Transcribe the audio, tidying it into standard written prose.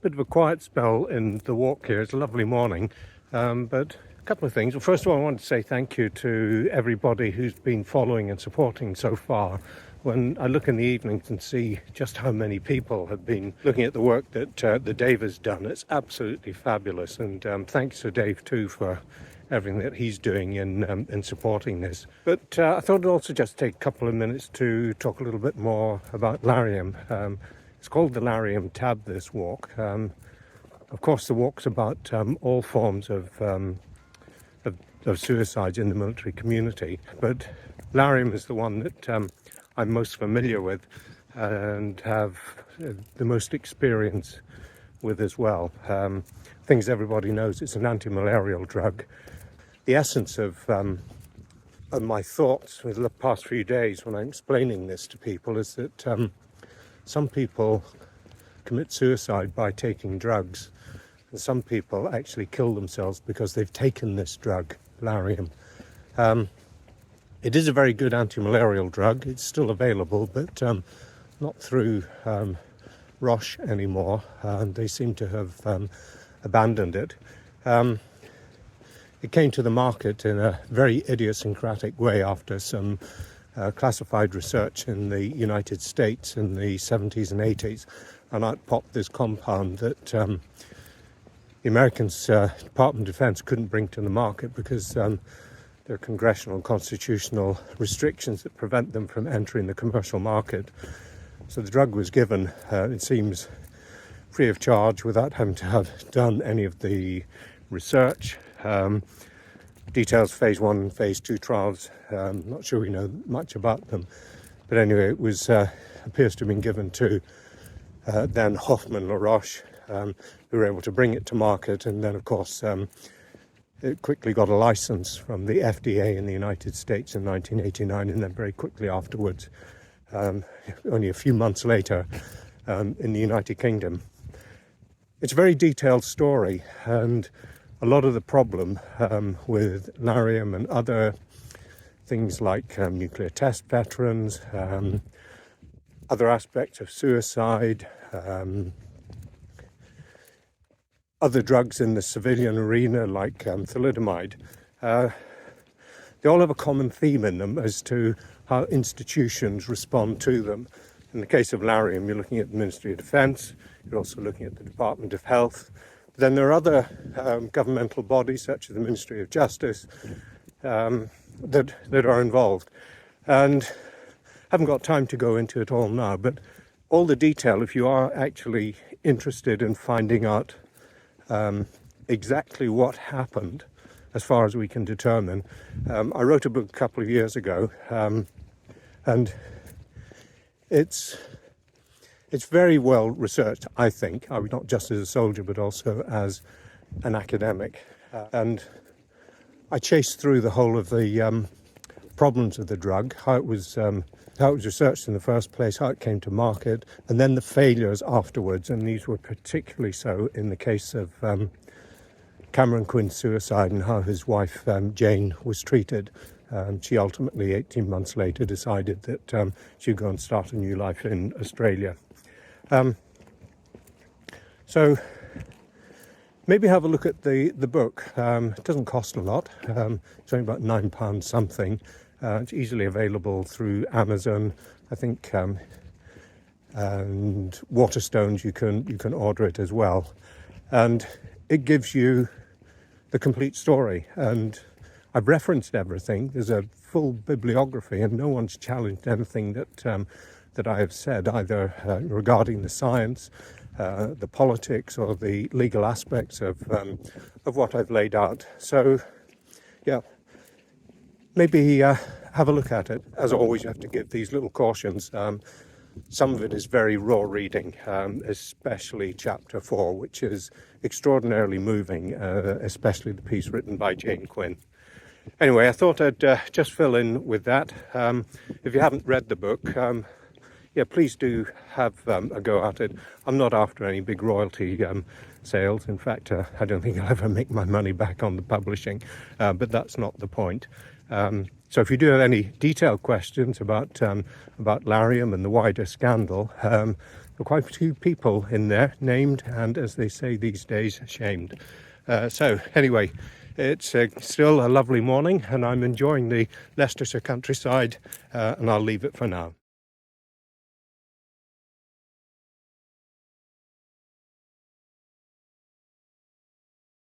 Bit of a quiet spell in the walk here. It's a lovely morning, but a couple of things. Well, first of all, I want to say thank you to everybody who's been following and supporting so far. When I look in the evenings and see just how many people have been looking at the work that Dave has done, it's absolutely fabulous. And thanks to Dave too for everything that he's doing in supporting this. But I thought I'd also just take a couple of minutes to talk a little bit more about Lariam. It's called the Lariam Tab, this walk. Of course, the walk's about all forms of suicides in the military community, but Lariam is the one that I'm most familiar with and have the most experience with as well. Things everybody knows, it's an anti-malarial drug. The essence of my thoughts for the past few days when I'm explaining this to people is that some people commit suicide by taking drugs, and some people actually kill themselves because they've taken this drug, Lariam. It is a very good anti-malarial drug. It's still available, but not through Roche anymore. They seem to have abandoned it. It came to the market in a very idiosyncratic way after some classified research in the United States in the 70s and 80s, and out popped this compound that the American Department of Defense couldn't bring to the market because there are congressional and constitutional restrictions that prevent them from entering the commercial market. So the drug was given, it seems, free of charge without having to have done any of the research. Details phase 1 and phase 2 trials, not sure we know much about them, but anyway, it was appears to have been given to then Hoffman La Roche, who were able to bring it to market, and then of course it quickly got a license from the FDA in the United States in 1989, and then very quickly afterwards, only a few months later, in the United Kingdom. It's a very detailed story, and a lot of the problem with Lariam and other things like nuclear test veterans, other aspects of suicide, other drugs in the civilian arena like thalidomide, they all have a common theme in them as to how institutions respond to them. In the case of Lariam, you're looking at the Ministry of Defence, you're also looking at the Department of Health. Then there are other governmental bodies, such as the Ministry of Justice, that are involved. And I haven't got time to go into it all now, but all the detail, if you are actually interested in finding out exactly what happened, as far as we can determine. I wrote a book a couple of years ago, and it's very well researched, I think. I was not just as a soldier, but also as an academic. And I chased through the whole of the problems of the drug, how it was researched in the first place, how it came to market, and then the failures afterwards. And these were particularly so in the case of Cameron Quinn's suicide and how his wife, Jane, was treated. She ultimately, 18 months later, decided that she'd go and start a new life in Australia. So maybe have a look at the book. It doesn't cost a lot. It's only about £9 something. It's easily available through Amazon, I think, and Waterstones. You can order it as well, and it gives you the complete story. And I've referenced everything. There's a full bibliography, and no one's challenged anything that I have said, either regarding the science, the politics, or the legal aspects of what I've laid out. So, yeah, maybe have a look at it. As always, you have to give these little cautions. Some of it is very raw reading, especially chapter 4, which is extraordinarily moving, especially the piece written by Jane Quinn. Anyway, I thought I'd just fill in with that. If you haven't read the book, yeah, please do have a go at it. I'm not after any big royalty sales. In fact, I don't think I'll ever make my money back on the publishing, but that's not the point. So if you do have any detailed questions about Lariam and the wider scandal, quite a few people in there named and, as they say these days, shamed. So anyway, it's still a lovely morning and I'm enjoying the Leicestershire countryside, and I'll leave it for now.